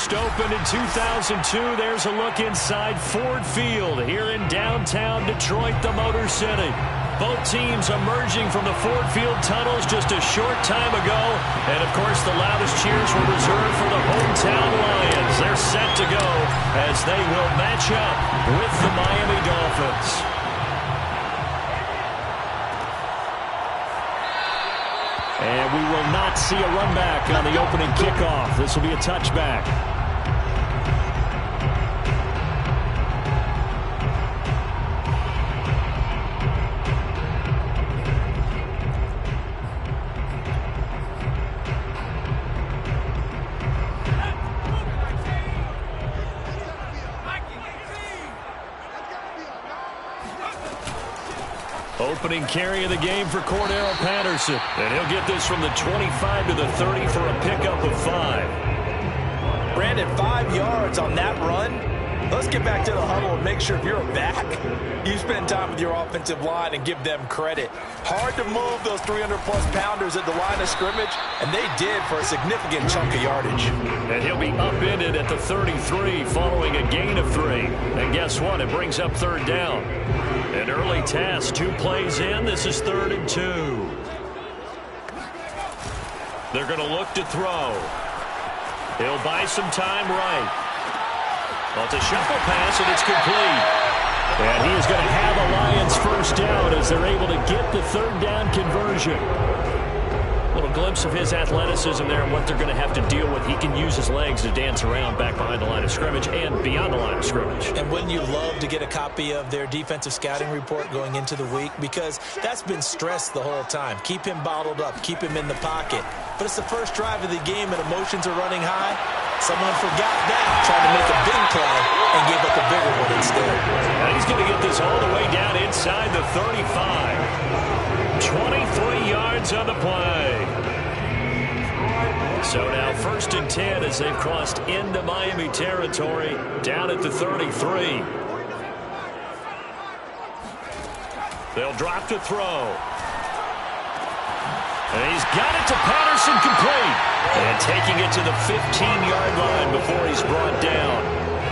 first opened in 2002. There's a look inside Ford Field here in downtown Detroit, the Motor City. Both teams emerging from the Ford Field tunnels just a short time ago. And, of course, the loudest cheers were reserved for the hometown Lions. They're set to go as they will match up with the Miami Dolphins. And we will not see a run back on the opening kickoff. This will be a touchback. Opening carry of the game for Cordero Patterson. And he'll get this from the 25 to the 30 for a pickup of 5. Brandon, 5 yards on that run. Let's get back to the huddle and make sure if you're a back, you spend time with your offensive line and give them credit. Hard to move those 300-plus pounders at the line of scrimmage, and they did for a significant chunk of yardage. And he'll be upended at the 33 following a gain of 3. And guess what? It brings up third down. An early test, 2 plays in. This is 3rd and 2. They're going to look to throw. He'll buy some time right. Well, it's a shuffle pass, and it's complete. And he is going to have a Lions first down as they're able to get the third down conversion. A little glimpse of his athleticism there and what they're going to have to deal with. He can use his legs to dance around back behind the line of scrimmage and beyond the line of scrimmage. And wouldn't you love to get a copy of their defensive scouting report going into the week? Because that's been stressed the whole time. Keep him bottled up. Keep him in the pocket. But it's the first drive of the game and emotions are running high. Someone forgot that, tried to make a big play and gave up a bigger one instead. And he's going to get this all the way down inside the 35. 23 yards on the play. So now 1st and 10 as they've crossed into Miami territory down at the 33. They'll drop to throw. And he's got it to Patterson, complete. And taking it to the 15-yard line before he's brought down.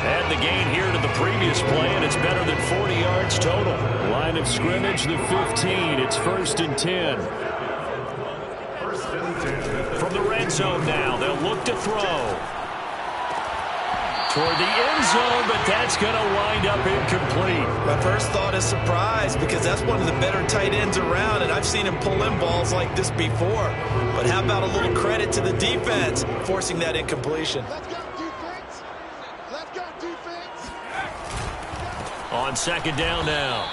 Add the gain here to the previous play, and it's better than 40 yards total. Line of scrimmage, the 15. It's 1st and 10. From the red zone now, they'll look to throw. Toward the end zone, but that's going to wind up incomplete. My first thought is surprise because that's one of the better tight ends around, and I've seen him pull in balls like this before. But how about a little credit to the defense forcing that incompletion? Let's go defense. Let's go defense. On 2nd down now.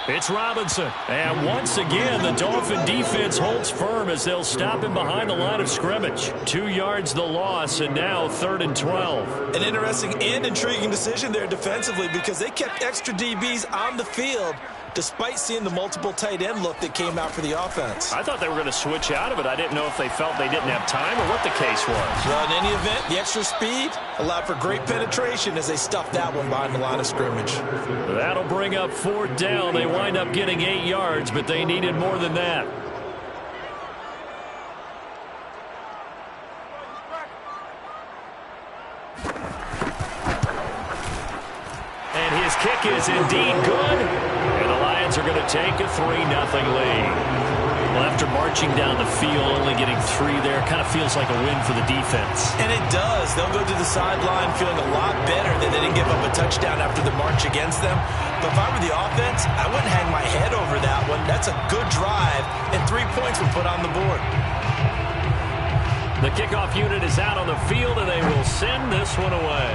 It's Robinson. And once again, the Dolphin defense holds firm as they'll stop him behind the line of scrimmage. 2 yards the loss, and now 3rd and 12. An interesting and intriguing decision there defensively because they kept extra DBs on the field despite seeing the multiple tight end look that came out for the offense. I thought they were going to switch out of it. I didn't know if they felt they didn't have time or what the case was. Well, in any event, the extra speed allowed for great penetration as they stuffed that one behind the line of scrimmage. That'll bring up 4th down. They wind up getting 8 yards, but they needed more than that. And his kick is indeed good. And the Lions are going to take a 3-0 lead. Well, after marching down the field, only getting 3 there, kind of feels like a win for the defense. And it does. They'll go to the sideline feeling a lot better that they didn't give up a touchdown after the march against them. But if I were the offense, I wouldn't hang my head over that one. That's a good drive, and 3 points were put on the board. The kickoff unit is out on the field, and they will send this one away.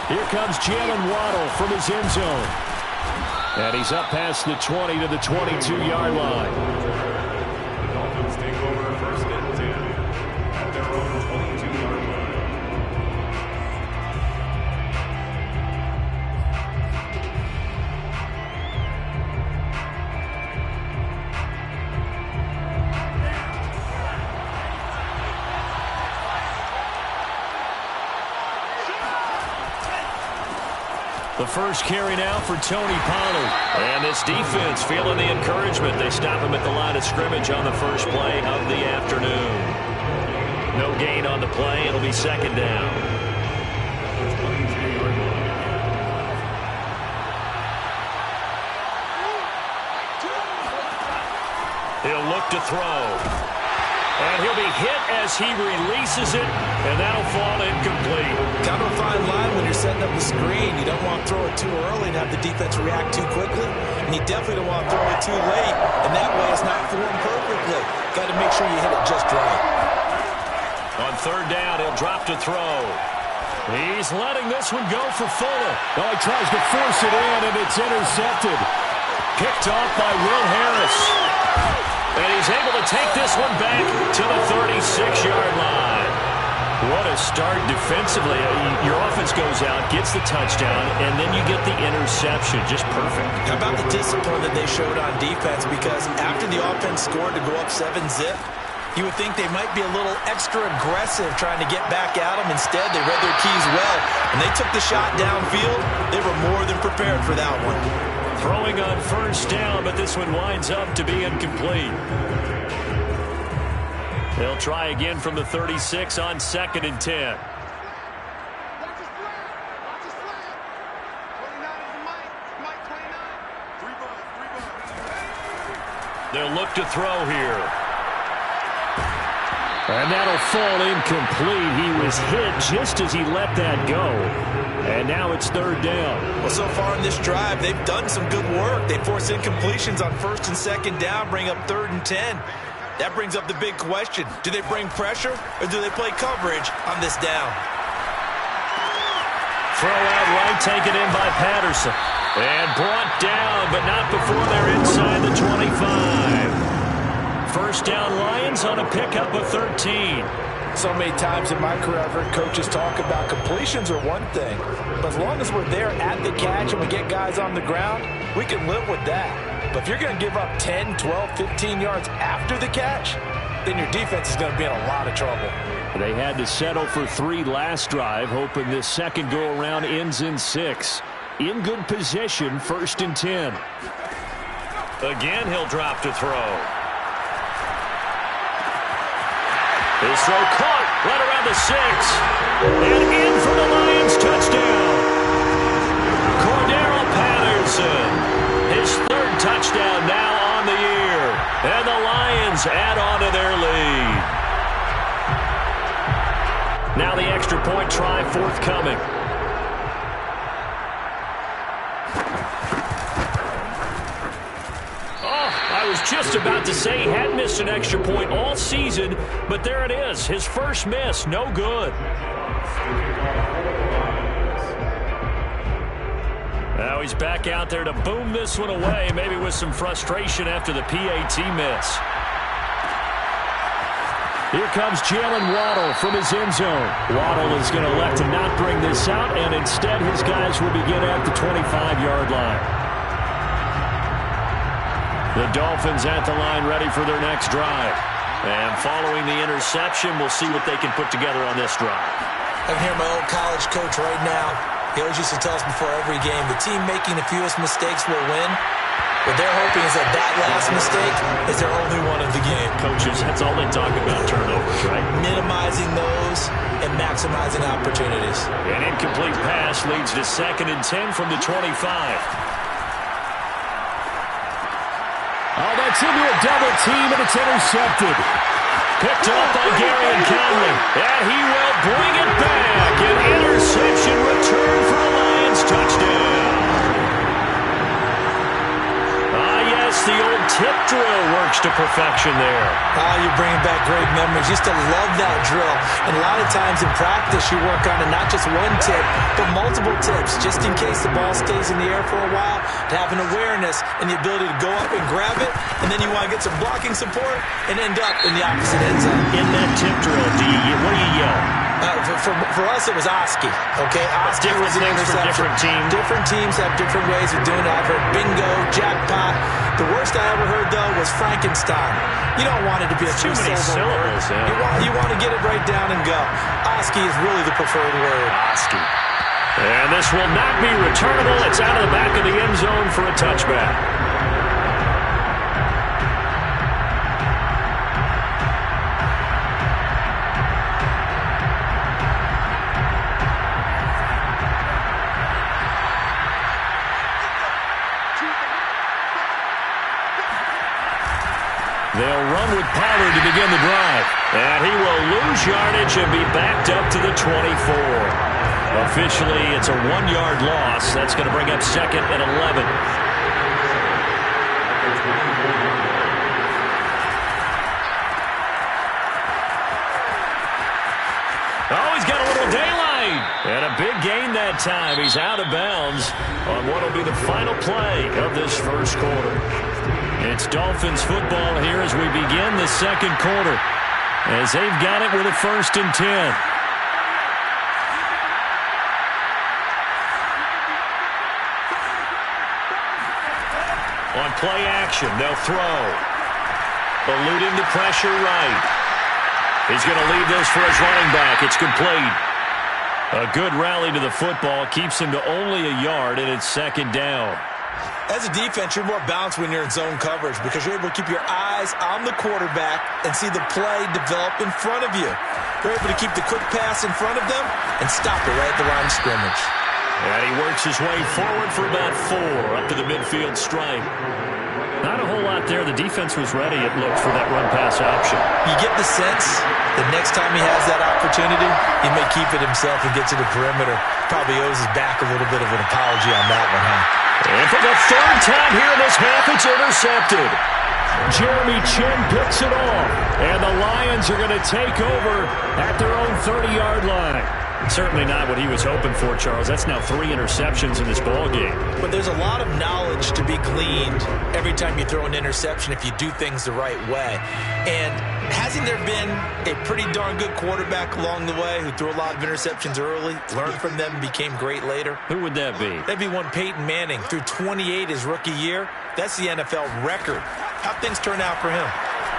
Here comes Jalen Waddle from his end zone. And he's up past the 20 to the 22-yard line. The Dolphins take over 1st and 10 at their own 22-yard line. The first carry now for Tony Pollard. And this defense feeling the encouragement. They stop him at the line of scrimmage on the first play of the afternoon. No gain on the play. It'll be second down. He'll look to throw. And he'll be hit as he releases it, and that'll fall incomplete. Kind of a fine line when you're setting up the screen. You don't want to throw it too early and have the defense react too quickly. And you definitely don't want to throw it too late, and that way it's not formed perfectly. Got to make sure you hit it just right. On third down, he'll drop to throw. He's letting this one go for Fuller. Oh, he tries to force it in, and it's intercepted. Picked off by Will Harris. And he's able to take this one back to the 36-yard line. What a start defensively. Your offense goes out, gets the touchdown, and then you get the interception. Just perfect. How about the discipline that they showed on defense? Because after the offense scored to go up 7-zip, you would think they might be a little extra aggressive trying to get back at them. Instead, they read their keys well. When they took the shot downfield, they were more than prepared for that one. Throwing on first down, but this one winds up to be incomplete. They'll try again from the 36 on 2nd and 10. They'll look to throw here. And that'll fall incomplete. He was hit just as he let that go. And now it's third down. Well, so far in this drive, they've done some good work. They force incompletions on 1st and 2nd down, bring up 3rd and 10. That brings up the big question. Do they bring pressure or do they play coverage on this down? Throw out right, taken in by Patterson. And brought down, but not before they're inside the 25. First down Lions on a pickup of 13. So many times in my career, I've heard coaches talk about completions are one thing. But as long as we're there at the catch and we get guys on the ground, we can live with that. But if you're going to give up 10, 12, 15 yards after the catch, then your defense is going to be in a lot of trouble. They had to settle for 3 last drive, hoping this second go-around ends in 6. In good position, 1st and 10. Again, he'll drop to throw. His throw caught right around the 6. And in for the Lions touchdown. Cordero Patterson. His 3rd touchdown now on the year. And the Lions add on to their lead. Now the extra point try forthcoming. I was just about to say he hadn't missed an extra point all season, but there it is. His first miss, no good. Now he's back out there to boom this one away, maybe with some frustration after the PAT miss. Here comes Jalen Waddle from his end zone. Waddle is going to elect to not bring this out, and instead his guys will begin at the 25-yard line. The Dolphins at the line ready for their next drive. And following the interception, we'll see what they can put together on this drive. I can hear my old college coach right now. He always used to tell us before every game, the team making the fewest mistakes will win. What they're hoping is that that last mistake is their only one of the game. Coaches, that's all they talk about, turnovers, right? Minimizing those and maximizing opportunities. An incomplete pass leads to 2nd and 10 from the 25. Oh, that's into a double team, and it's intercepted. Picked up by Gary and Conley. And he will bring it back. An interception return for a Lions touchdown. The old tip drill works to perfection there. You're bringing back great memories. Used to love that drill. And a lot of times in practice, you work on it, not just one tip, but multiple tips, just in case the ball stays in the air for a while, to have an awareness and the ability to go up and grab it, and then you want to get some blocking support and end up in the opposite end zone. In that tip drill, what do you yell? For us, it was Oski. Okay, Oski was an interception. Different teams. Different teams have different ways of doing it. I've heard bingo, jackpot. The worst I ever heard, though, was Frankenstein. You don't want it to be a too many syllables. You want to get it right down and go. Oski is really the preferred word. Oski. And this will not be returnable. It's out of the back of the end zone for a touchback. on with Pollard to begin the drive. And he will lose yardage and be backed up to the 24. Officially, it's a 1-yard loss. That's going to bring up 2nd and 11. Oh, he's got a little daylight. And a big gain that time. He's out of bounds on what will be the final play of this first quarter. It's Dolphins football here as we begin the second quarter, as they've got it with a 1st and 10. On play action, they'll throw. Eluding the pressure right. He's going to leave this for his running back. It's complete. A good rally to the football keeps him to only a yard, and it's 2nd down. As a defense, you're more balanced when you're in zone coverage because you're able to keep your eyes on the quarterback and see the play develop in front of you. You're able to keep the quick pass in front of them and stop it right at the line of scrimmage. And he works his way forward for about 4 up to the midfield stripe. Not a whole lot there. The defense was ready, it looked, for that run-pass option. You get the sense that next time he has that opportunity, he may keep it himself and get to the perimeter. Probably owes his back a little bit of an apology on that one, huh? And for the 3rd time here in this half, it's intercepted. Jeremy Chin picks it off. And the Lions are going to take over at their own 30-yard line. Certainly not what he was hoping for, Charles. That's now 3 interceptions in this ball game. But there's a lot of knowledge to be gleaned every time you throw an interception if you do things the right way. And hasn't there been a pretty darn good quarterback along the way who threw a lot of interceptions early, learned from them, became great later? Who would that be? That'd be one Peyton Manning. Threw 28 his rookie year. That's the NFL record. How'd things turn out for him?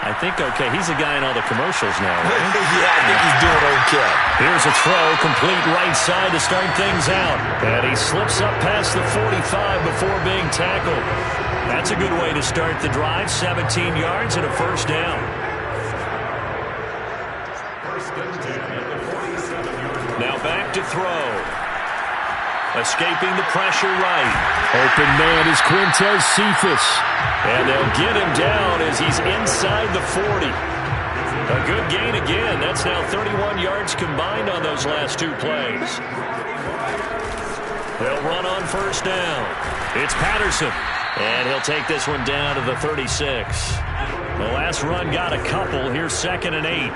I think, okay, he's a guy in all the commercials now, right? Yeah, I think he's doing okay. Here's a throw, complete right side to start things out. And he slips up past the 45 before being tackled. That's a good way to start the drive. 17 yards and a 1st down. Now back to throw. Escaping the pressure right. Open man is Quintez Cephas. And they'll get him down as he's inside the 40. A good gain again. That's now 31 yards combined on those last 2 plays. They'll run on 1st down. It's Patterson. And he'll take this one down to the 36. The last run got a couple. Here's 2nd and 8.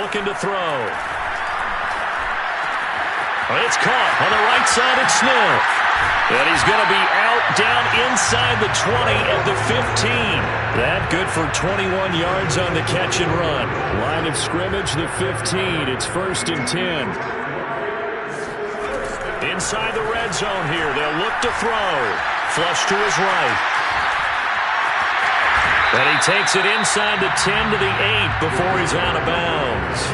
Looking to throw. It's caught on the right side at Smith. And he's going to be out down inside the 20 at the 15. That good for 21 yards on the catch and run. Line of scrimmage, the 15. It's 1st and 10. Inside the red zone here. They'll look to throw. Flush to his right. And he takes it inside the 10 to the 8 before he's out of bounds.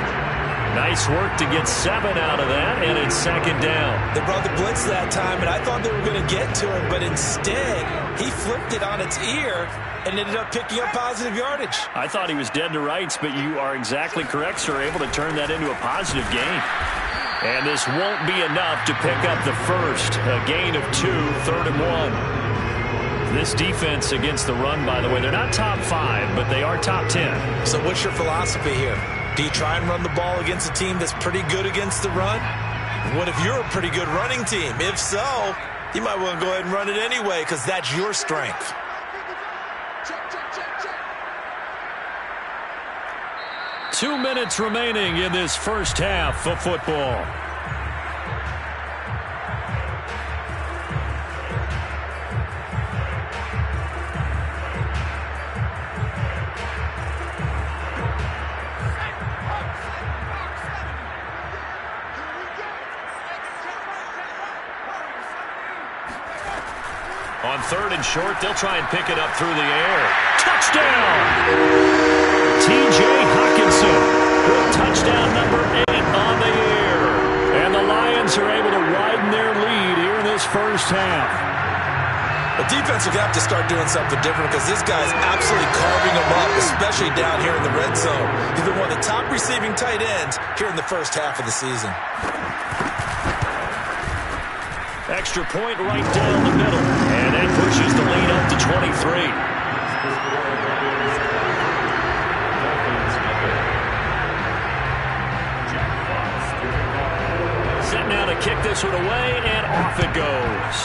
Nice work to get 7 out of that, and it's 2nd down. They brought the blitz that time, and I thought they were going to get to him, but instead, he flipped it on its ear and ended up picking up positive yardage. I thought he was dead to rights, but you are exactly correct, sir, able to turn that into a positive gain. And this won't be enough to pick up the 1st. A gain of 2, 3rd and 1. This defense against the run, by the way, they're not top 5, but they are top 10. So what's your philosophy here? Do you try and run the ball against a team that's pretty good against the run? What if you're a pretty good running team? If so, you might want to go ahead and run it anyway because that's your strength. Check, check, check, check. 2 minutes remaining in this first half of football. On 3rd and short, they'll try and pick it up through the air. Touchdown! T.J. Hockenson with touchdown number 8 on the air. And the Lions are able to widen their lead here in this first half. The defense will have to start doing something different because this guy's absolutely carving them up, especially down here in the red zone. He's been one of the top receiving tight ends here in the first half of the season. Extra point right down the middle. And that pushes the lead up to 23. this one away, and off it goes.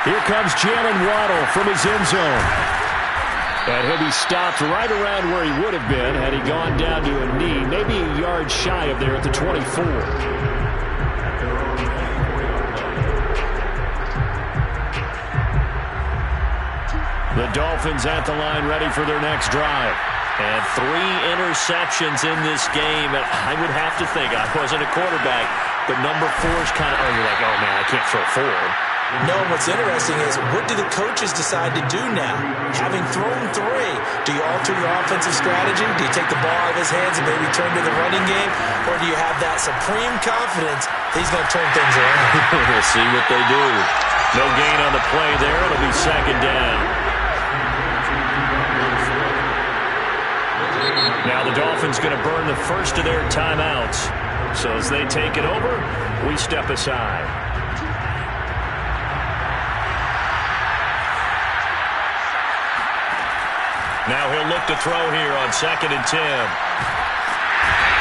Here comes Jalen Waddle from his end zone. And he'll be stopped right around where he would have been had he gone down to a knee, maybe a yard shy of there at the 24. The Dolphins at the line ready for their next drive. And 3 interceptions in this game. And I would have to think, I wasn't a quarterback, but number 4 is kind of, you're like, oh, man, I can't throw 4. No, what's interesting is what do the coaches decide to do now? Having thrown 3, do you alter your offensive strategy? Do you take the ball out of his hands and maybe turn to the running game? Or do you have that supreme confidence that he's going to turn things around? We'll see what they do. No gain on the play there. It'll be 2nd down. Now the Dolphins going to burn the first of their timeouts. So as they take it over, we step aside. Now he'll look to throw here on 2nd and 10.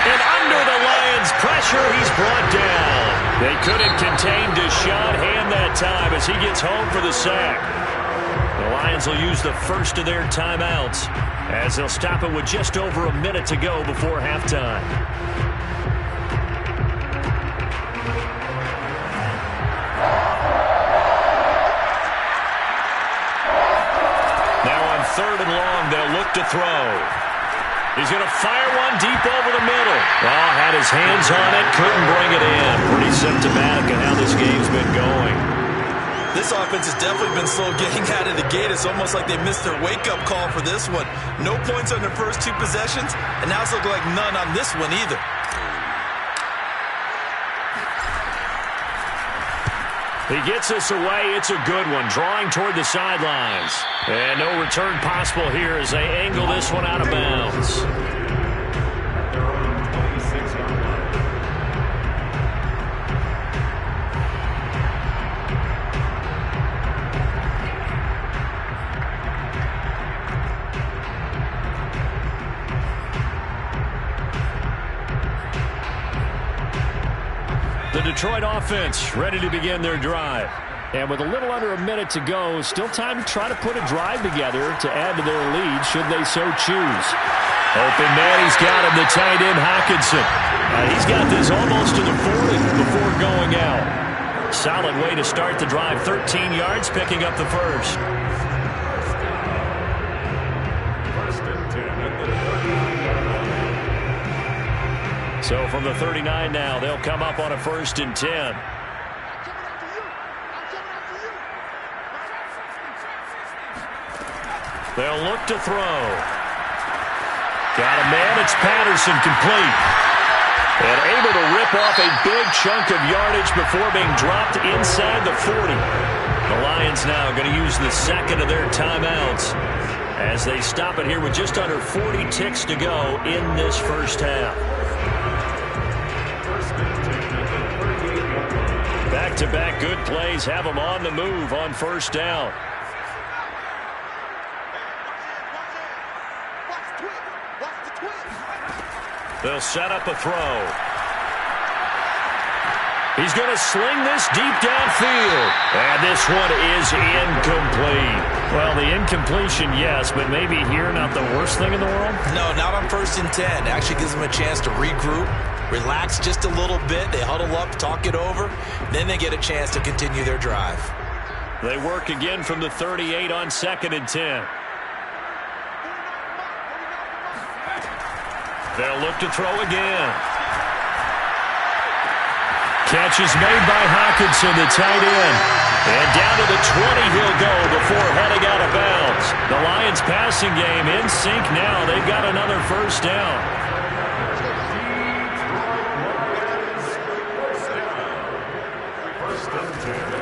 And under the Lions' pressure, he's brought down. They couldn't contain Deshaun Hand that time as he gets home for the sack. The Lions will use the first of their timeouts as they'll stop it with just over a minute to go before halftime. Now on 3rd and long, they'll look to throw. He's going to fire one deep over the middle. Oh, had his hands on it, couldn't bring it in. Pretty symptomatic of how this game's been going. This offense has definitely been slow getting out of the gate. It's almost like they missed their wake-up call for this one. No points on their first 2 possessions, and now it's looking like none on this one either. He gets us away. It's a good one, drawing toward the sidelines. And no return possible here as they angle this one out of bounds. The Detroit offense ready to begin their drive. And with a little under a minute to go, still time to try to put a drive together to add to their lead should they so choose. Open man, he's got him, the tight end Hockenson. He's got this almost to the 40 before going out. Solid way to start the drive. 13 yards, picking up the first. So from the 39 now, they'll come up on a 1st and 10. They'll look to throw. Got a man, it's Patterson, complete. And able to rip off a big chunk of yardage before being dropped inside the 40. The Lions now going to use the 2nd of their timeouts as they stop it here with just under 40 ticks to go in this first half. Back-to-back good plays have them on the move on 1st down. They'll set up a throw. He's going to sling this deep downfield. And this one is incomplete. Well, the incompletion, yes, but maybe here not the worst thing in the world? No, not on 1st and 10. Actually gives them a chance to regroup, relax just a little bit. They huddle up, talk it over. Then they get a chance to continue their drive. They work again from the 38 on 2nd and 10. They'll look to throw again. Catch is made by Hockenson, the tight end. And down to the 20 he'll go before heading out of bounds. The Lions passing game in sync now. They've got another 1st down.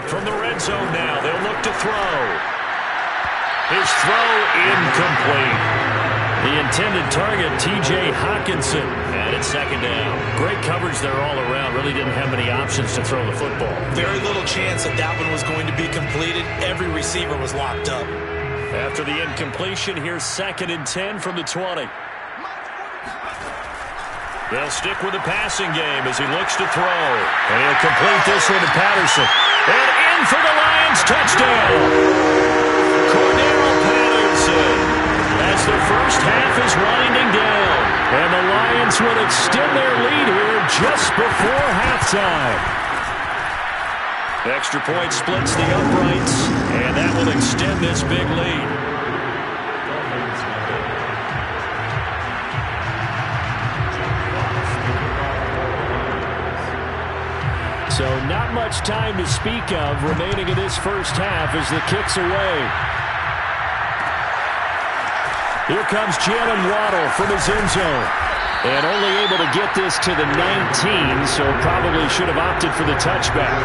From the red zone now, they'll look to throw. His throw incomplete. The intended target, T.J. Hockenson, and it's 2nd down. Great coverage there all around. Really didn't have many options to throw the football. Very little chance that that one was going to be completed. Every receiver was locked up. After the incompletion, here's 2nd and 10 from the 20. They'll stick with the passing game as he looks to throw. And he'll complete this one to Patterson. And in for the Lions touchdown. Cordell Patterson as the first half is winding down. And the Lions will extend their lead here just before halftime. Extra point splits the uprights, and that will extend this big lead. So not much time to speak of remaining in this first half as the kick's away. Here comes Jalen Waddle from his end zone. And only able to get this to the 19, so probably should have opted for the touchback.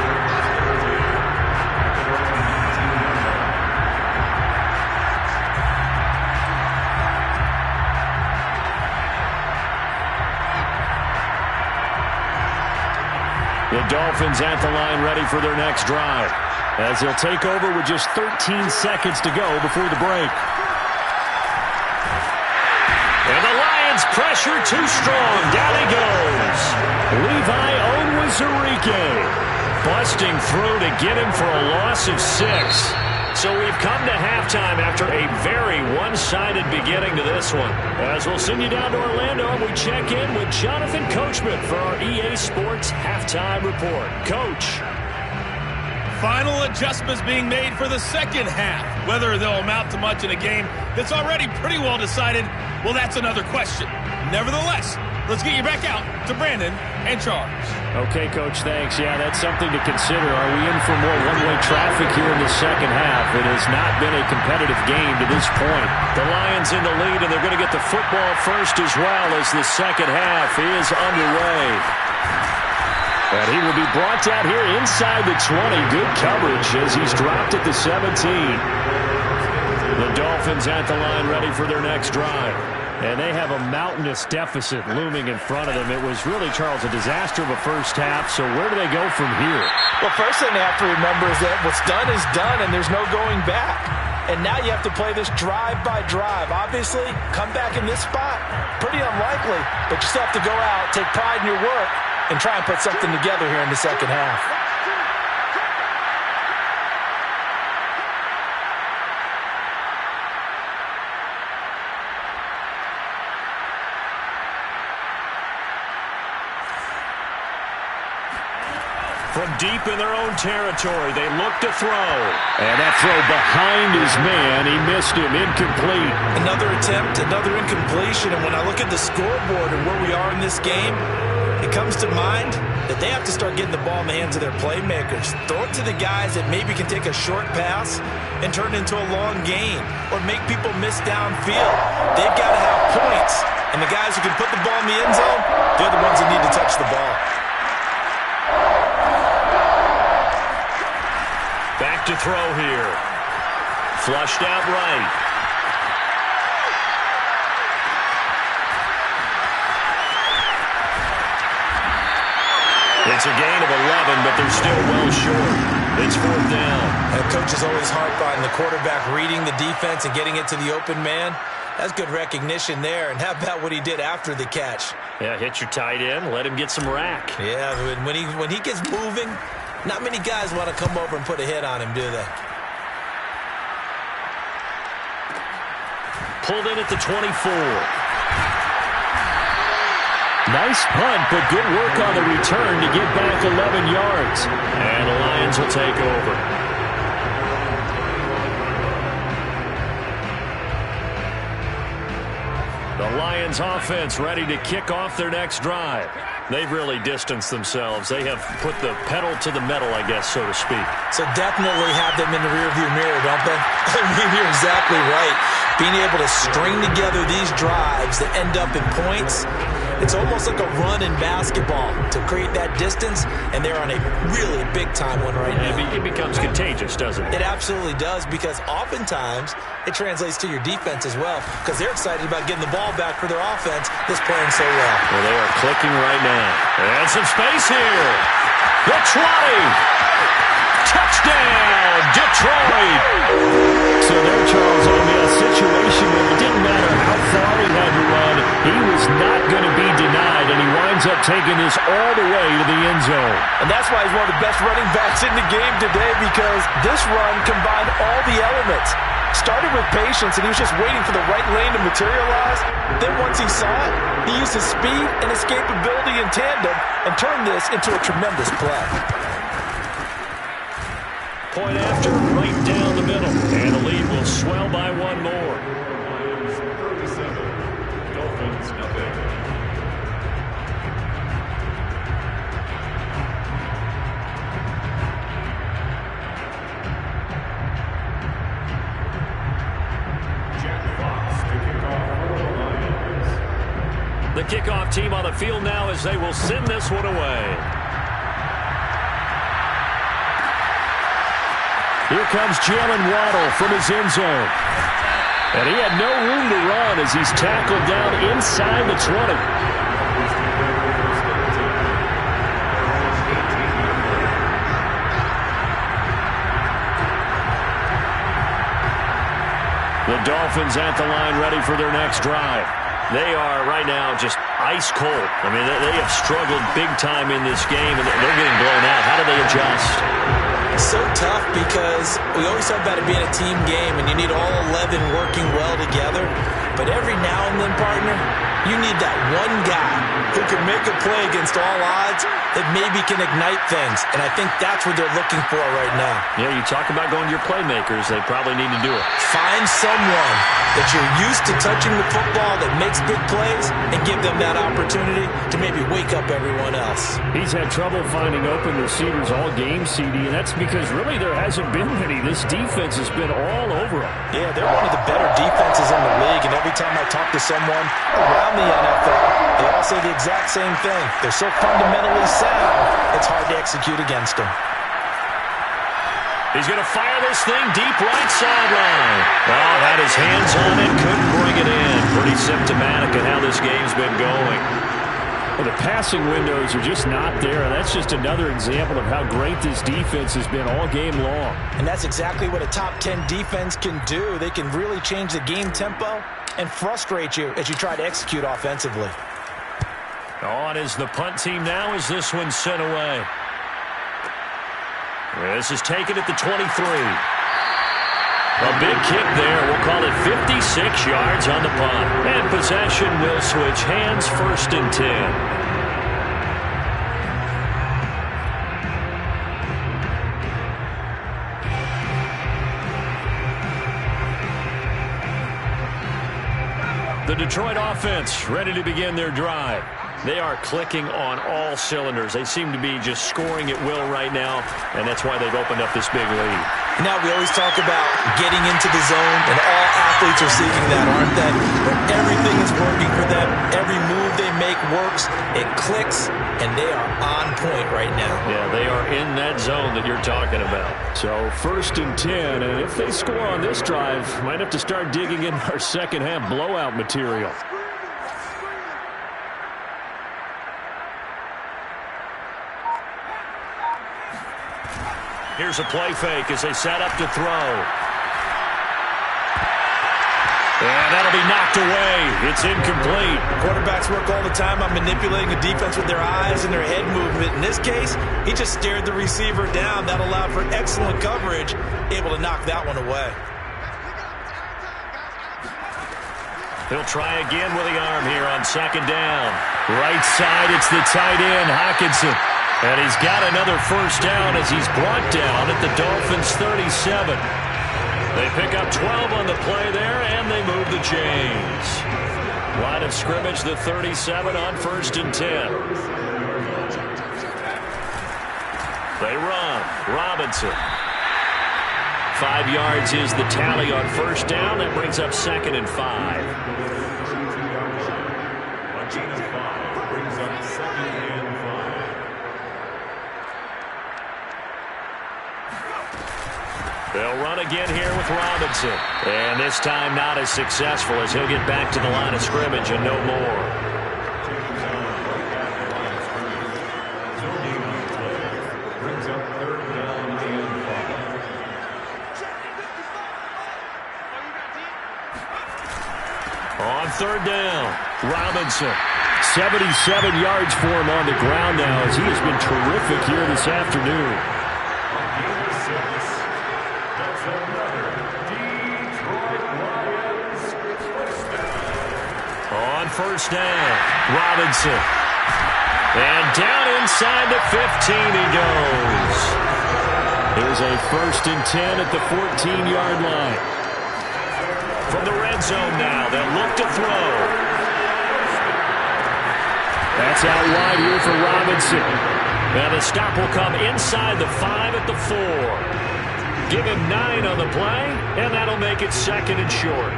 The Dolphins at the line ready for their next drive as they'll take over with just 13 seconds to go before the break. And the Lions pressure too strong. Down he goes. Levi Onwuzurike busting through to get him for a loss of 6. So we've come to halftime after a very one-sided beginning to this one. As we'll send you down to Orlando, and we check in with Jonathan Coachman for our EA Sports Halftime Report. Coach. Final adjustments being made for the second half. Whether they'll amount to much in a game that's already pretty well decided, well, that's another question. Nevertheless, let's get you back out to Brandon and Charles. Okay, Coach, thanks. Yeah, that's something to consider. Are we in for more one-way traffic here in the second half? It has not been a competitive game to this point. The Lions in the lead, and they're going to get the football first as well as the second half is underway. And he will be brought down here inside the 20. Good coverage as he's dropped at the 17. The Dolphins at the line ready for their next drive. And they have a mountainous deficit looming in front of them. It was really, Charles, a disaster of a first half. So where do they go from here? Well, first thing they have to remember is that what's done is done, and there's no going back. And now you have to play this drive by drive. Obviously, come back in this spot, pretty unlikely. But you still have to go out, take pride in your work, and try and put something together here in the second half. From deep in their own territory, they look to throw. And that throw behind his man, he missed him, incomplete. Another attempt, another incompletion, and when I look at the scoreboard and where we are in this game, it comes to mind that they have to start getting the ball in the hands of their playmakers. Throw it to the guys that maybe can take a short pass and turn it into a long gain or make people miss downfield. They've got to have points, and the guys who can put the ball in the end zone, they're the ones that need to touch the ball. Back to throw here. Flushed out right. It's a gain of 11, but they're still well short. It's 4th down. And coaches always harp on the quarterback reading the defense and getting it to the open man. That's good recognition there. And how about what he did after the catch? Yeah, hit your tight end, let him get some rack. Yeah, when he gets moving, not many guys want to come over and put a hit on him, do they? Pulled in at the 24. Nice punt, but good work on the return to get back 11 yards. And the Lions will take over. The Lions offense ready to kick off their next drive. They've really distanced themselves. They have put the pedal to the metal, I guess, so to speak. So definitely have them in the rearview mirror, don't they? I mean, you're exactly right. Being able to string together these drives that end up in points, it's almost like a run in basketball to create that distance, and they're on a really big-time one right now. It becomes contagious, doesn't it? It absolutely does, because oftentimes it translates to your defense as well, because they're excited about getting the ball back for their offense that's playing so well. Well, they are clicking right now. And some space here. The 20. Touchdown, Detroit. So there, Charles, on a situation where it didn't matter how far he had to run, he was not going to be denied, and he taking this all the way to the end zone. And that's why he's one of the best running backs in the game today, because this run combined all the elements. Started with patience, and he was just waiting for the right lane to materialize. Then once he saw it, he used his speed and escapability in tandem and turned this into a tremendous play. Point after, right down the middle. And the lead will swell by one more. Lions 37, Dolphins nothing. The kickoff team on the field now as they will send this one away. Here comes Jalen Waddle from his end zone. And he had no room to run as he's tackled down inside the 20. The Dolphins at the line ready for their next drive. They are right now just ice cold. I mean, they have struggled big time in this game, and they're getting blown out. How do they adjust? It's so tough because we always talk about it being a team game, and you need all 11 working well together. But every now and then, partner, you need that one guy who can make a play against all odds that maybe can ignite things. And I think that's what they're looking for right now. Yeah, you talk about going to your playmakers. They probably need to do it. Find someone that you're used to touching the football that makes big plays and give them that opportunity to maybe wake up everyone else. He's had trouble finding open receivers all game, CD, and that's because really there hasn't been many. This defense has been all over him. Yeah, they're one of the better defenses in the league, and every time I talk to someone around the NFL, they all say the exact same thing. They're so fundamentally sound, it's hard to execute against them. He's going to fire this thing deep right sideline. Oh, had his hands on it, couldn't bring it in. Pretty symptomatic of how this game's been going. Well, the passing windows are just not there, and that's just another example of how great this defense has been all game long. And that's exactly what a top 10 defense can do. They can really change the game tempo and frustrate you as you try to execute offensively. On is the punt team now as this one's sent away. This is taken at the 23. A big kick there. We'll call it 56 yards on the punt. And possession will switch hands, 1st and 10. The Detroit offense ready to begin their drive. They are clicking on all cylinders. They seem to be just scoring at will right now, and that's why they've opened up this big lead. Now, we always talk about getting into the zone, and all athletes are seeking that, aren't they? But everything is working for them. Every move they make works. It clicks, and they are on point right now. Yeah, they are in that zone that you're talking about. So 1st and 10, and if they score on this drive, might have to start digging in our second half blowout material. Here's a play fake as they set up to throw. And that'll be knocked away. It's incomplete. Quarterbacks work all the time on manipulating a defense with their eyes and their head movement. In this case, he just stared the receiver down. That allowed for excellent coverage, able to knock that one away. He'll try again with the arm here on 2nd down. Right side, it's the tight end, Hockenson. And he's got another 1st down as he's brought down at the Dolphins' 37. They pick up 12 on the play there, and they move the chains. Line of scrimmage, the 37 on 1st and 10. They run. Robinson. 5 yards is the tally on 1st down. That brings up 2nd and 5. They'll run again here with Robinson. And this time not as successful as he'll get back to the line of scrimmage and no more. On 3rd down, Robinson. 77 yards for him on the ground now as he has been terrific here this afternoon. On first down, Robinson. And down inside the 15 he goes. Here's a 1st and 10 at the 14-yard line. From the red zone now, they'll look to throw. That's out wide here for Robinson. Now the stop will come inside the 5 at the 4. Give him 9 on the play, and that'll make it 2nd and short.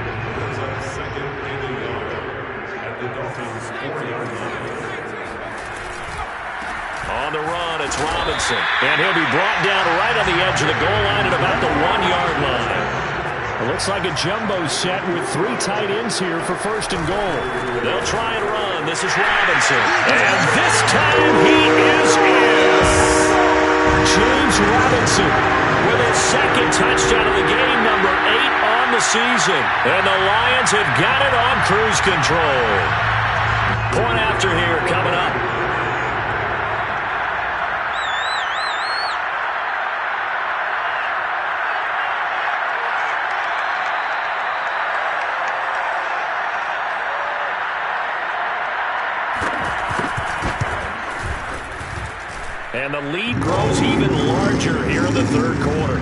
On the run, it's Robinson. And he'll be brought down right on the edge of the goal line at about the 1-yard line. It looks like a jumbo set with 3 tight ends here for 1st and goal. They'll try and run. This is Robinson. And this time he is in. James Robinson with his 2nd touchdown of the game, number 8 on the season. And the Lions have got it on cruise control. Point after here coming up. And the lead grows even larger here in the 3rd quarter.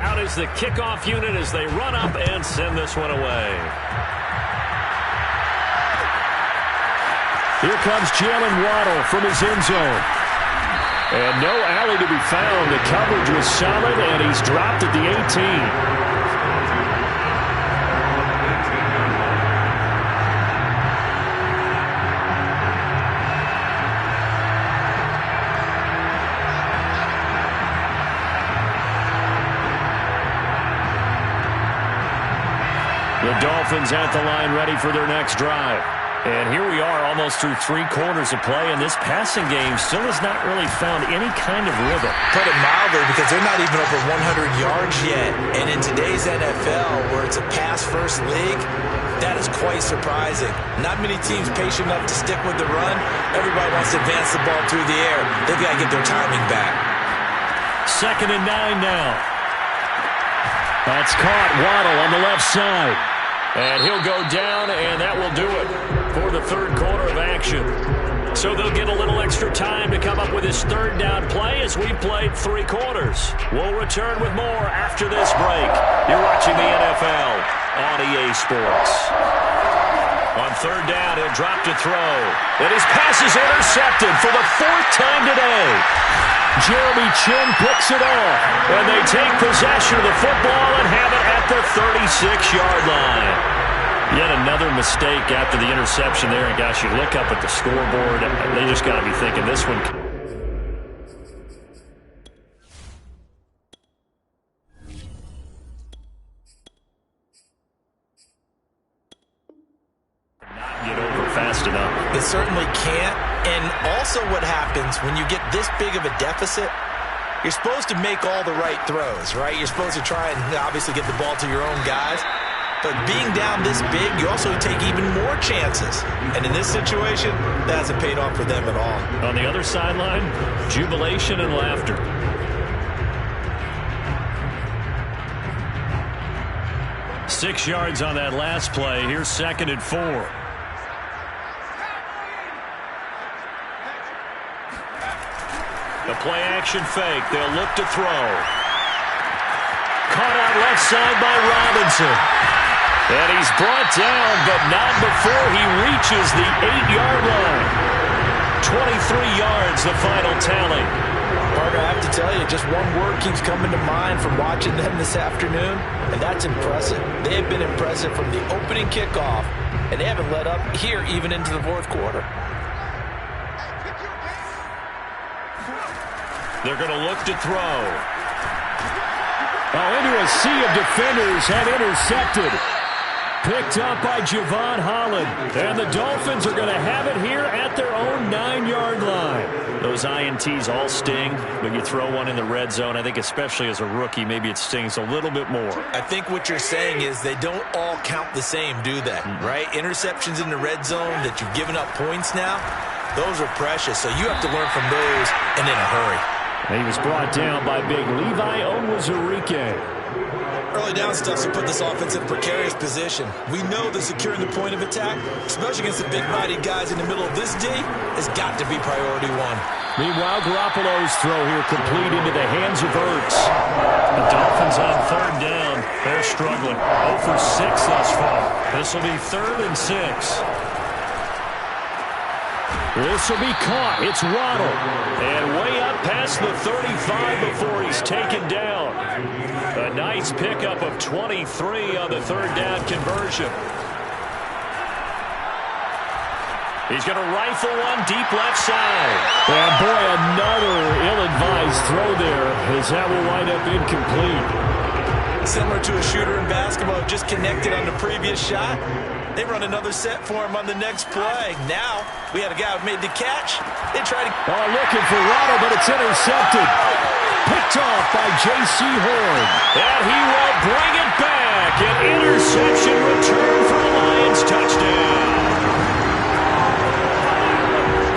Out is the kickoff unit as they run up and send this one away. Here comes Jalen Waddle from his end zone. And no alley to be found. The coverage was solid, and he's dropped at the 18. The Dolphins at the line ready for their next drive. And here we are almost through 3 quarters of play, and this passing game still has not really found any kind of rhythm. Put it mildly, because they're not even over 100 yards yet. And in today's NFL, where it's a pass-first league, that is quite surprising. Not many teams patient enough to stick with the run. Everybody wants to advance the ball through the air. They've got to get their timing back. 2nd and 9 now. That's caught. Waddle on the left side. And he'll go down, and that will do it for the 3rd quarter of action. So they'll get a little extra time to come up with his 3rd down play as we played 3 quarters. We'll return with more after this break. You're watching the NFL on EA Sports. On 3rd down, he'll drop to throw. And his pass is intercepted for the 4th time today. Jeremy Chin picks it off. And they take possession of the football and have it at the 36-yard line. Yet another mistake after the interception there. And gosh, you look up at the scoreboard, they just got to be thinking this one. Not get over fast enough. It certainly can't. And also what happens when you get this big of a deficit, you're supposed to make all the right throws, right? You're supposed to try and obviously get the ball to your own guys. But being down this big, you also take even more chances. And in this situation, that hasn't paid off for them at all. On the other sideline, jubilation and laughter. Six yards on that last play. Here's 2nd and 4. The play action fake. They'll look to throw. Caught out left side by Robinson. And he's brought down, but not before he reaches the 8-yard line. 23 yards, the final tally. Parker, I have to tell you, just one word keeps coming to mind from watching them this afternoon, and that's impressive. They have been impressive from the opening kickoff, and they haven't let up here even into the 4th quarter. They're going to look to throw. Oh, into a sea of defenders, and intercepted. Picked up by Javon Holland. And the Dolphins are going to have it here at their own 9-yard line. Those INTs all sting, but you throw one in the red zone. I think especially as a rookie, maybe it stings a little bit more. I think what you're saying is they don't all count the same, do they? Right? Interceptions in the red zone that you've given up points now, those are precious. So you have to learn from those and in a hurry. And he was brought down by big Levi Onwuzurike. Early down stuff to put this offense in a precarious position. We know that securing the point of attack, especially against the big-bodied guys in the middle of this D, has got to be priority one. Meanwhile, Garoppolo's throw here complete into the hands of Ertz. The Dolphins on third down. They're struggling. 0 for 6 thus far. This will be 3rd and 6. This will be caught. It's Waddle. And way up past the 35 before he's taken down. A nice pickup of 23 on the third down conversion. He's going to rifle one deep left side. And boy, another ill-advised throw there as that will wind up incomplete. Similar to a shooter in basketball, just connected on the previous shot. They run another set for him on the next play. Now, we had a guy who made the catch. They try to... Oh, looking for Waddle, but it's intercepted. Picked off by J.C. Horn. And he will bring it back. An interception return for a Lions touchdown.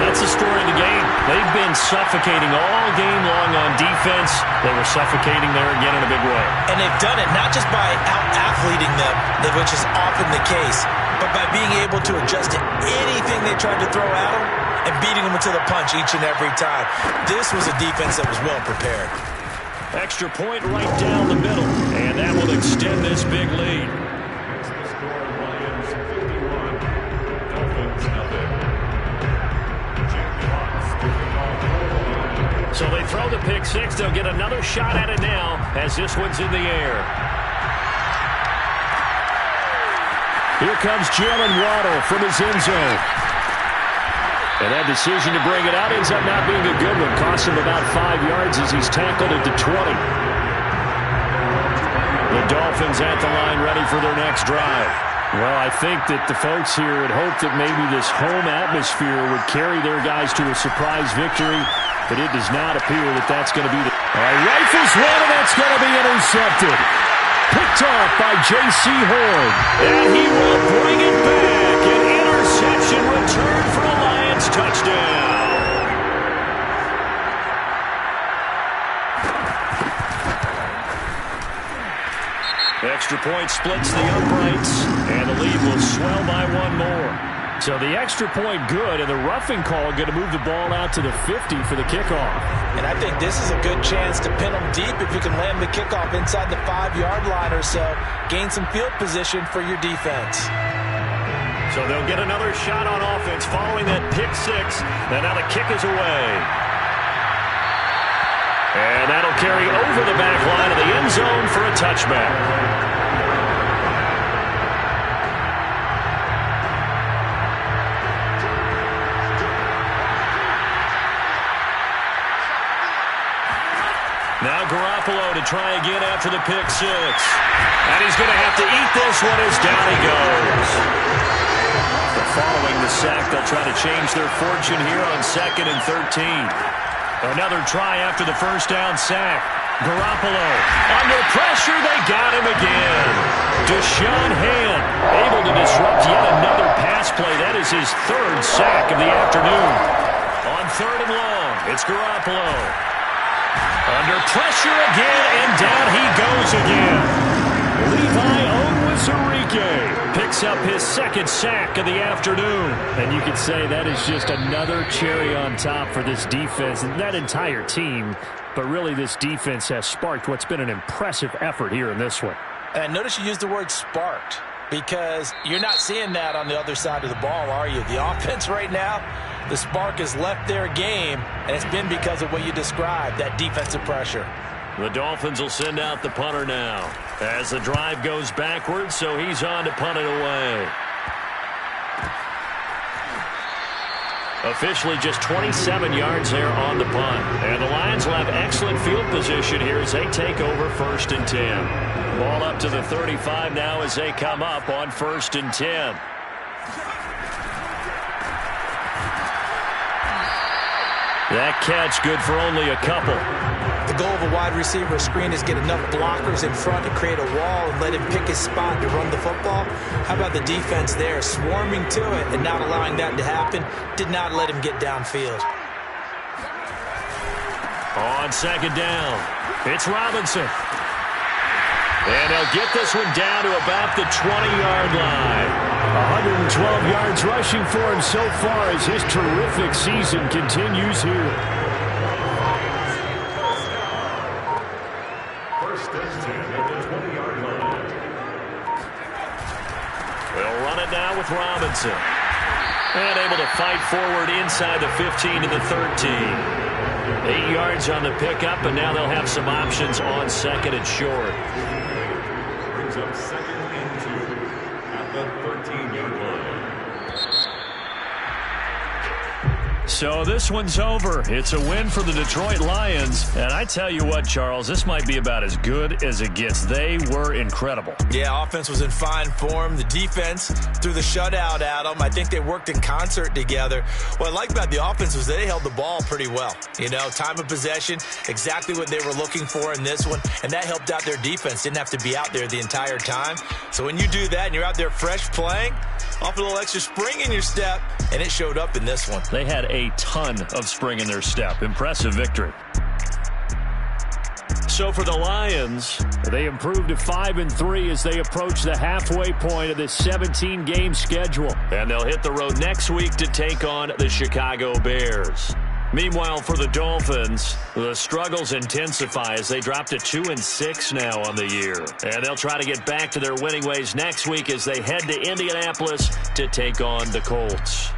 That's the story of the game. They've been suffocating all game long on defense. They were suffocating there again in a big way. And they've done it not just by out-athleting them, which is often the case, but by being able to adjust to anything they tried to throw at them and beating them to the punch each and every time. This was a defense that was well prepared. Extra point right down the middle, and that will extend this big lead. So they throw the pick six. They'll get another shot at it now as this one's in the air. Here comes Jalen Waddle from his end zone. And that decision to bring it out ends up not being a good one. Cost him about 5 yards as he's tackled at the 20. The Dolphins at the line ready for their next drive. Well, I think that the folks here had hoped that maybe this home atmosphere would carry their guys to a surprise victory, but it does not appear that that's going to be the... Rifles one, and that's going to be intercepted. Picked off by J.C. Horn. And he will bring it back. An interception return for a Lions touchdown. Extra point splits the uprights, and the lead will swell by one more. So the extra point good, and the roughing call going to move the ball out to the 50 for the kickoff. And I think this is a good chance to pin them deep if you can land the kickoff inside the 5-yard line or so. Gain some field position for your defense. So they'll get another shot on offense following that pick six. And now the kick is away. And that'll carry over the back line of the end zone for a touchback. Now Garoppolo to try again after the pick six. And he's going to have to eat this one as down he goes. Following the sack, they'll try to change their fortune here on 2nd and 13. Another try after the first down sack. Garoppolo under pressure. They got him again. Deshaun Hand able to disrupt yet another pass play. That is his 3rd sack of the afternoon. On 3rd and long, it's Garoppolo. Under pressure again, and down he goes again. Levi Onwuzurike picks up his 2nd sack of the afternoon. And you could say that is just another cherry on top for this defense and that entire team. But really, this defense has sparked what's been an impressive effort here in this one. And notice you used the word sparked, because you're not seeing that on the other side of the ball, are you? The offense right now, the spark has left their game, and it's been because of what you described, that defensive pressure. The Dolphins will send out the punter now as the drive goes backwards, so he's on to punt it away. Officially just 27 yards there on the punt. And the Lions will have excellent field position here as they take over 1st and 10. Ball up to the 35 now as they come up on 1st and 10. That catch good for only a couple. The goal of a wide receiver screen is get enough blockers in front to create a wall and let him pick his spot to run the football. How about the defense there, swarming to it and not allowing that to happen? Did not let him get downfield. On 2nd down, it's Robinson. And he'll get this one down to about the 20-yard line. 112 yards rushing for him so far as his terrific season continues here. 1st and 10 at the 20-yard line. They'll run it now with Robinson. And able to fight forward inside the 15 to the 13. 8 yards on the pickup, and now they'll have some options on 2nd and short. Brings up 2nd and 2 at the 13-yard line. So this one's over. It's a win for the Detroit Lions. And I tell you what, Charles, this might be about as good as it gets. They were incredible. Yeah, offense was in fine form. The defense threw the shutout at them. I think they worked in concert together. What I like about the offense was they held the ball pretty well. You know, time of possession, exactly what they were looking for in this one. And that helped out their defense. Didn't have to be out there the entire time. So when you do that and you're out there fresh playing, off a little extra spring in your step, and it showed up in this one. They had a ton of spring in their step. Impressive victory. So for the Lions, they improved to 5-3 as they approach the halfway point of this 17-game schedule. And they'll hit the road next week to take on the Chicago Bears. Meanwhile, for the Dolphins, the struggles intensify as they drop to 2-6 now on the year. And they'll try to get back to their winning ways next week as they head to Indianapolis to take on the Colts.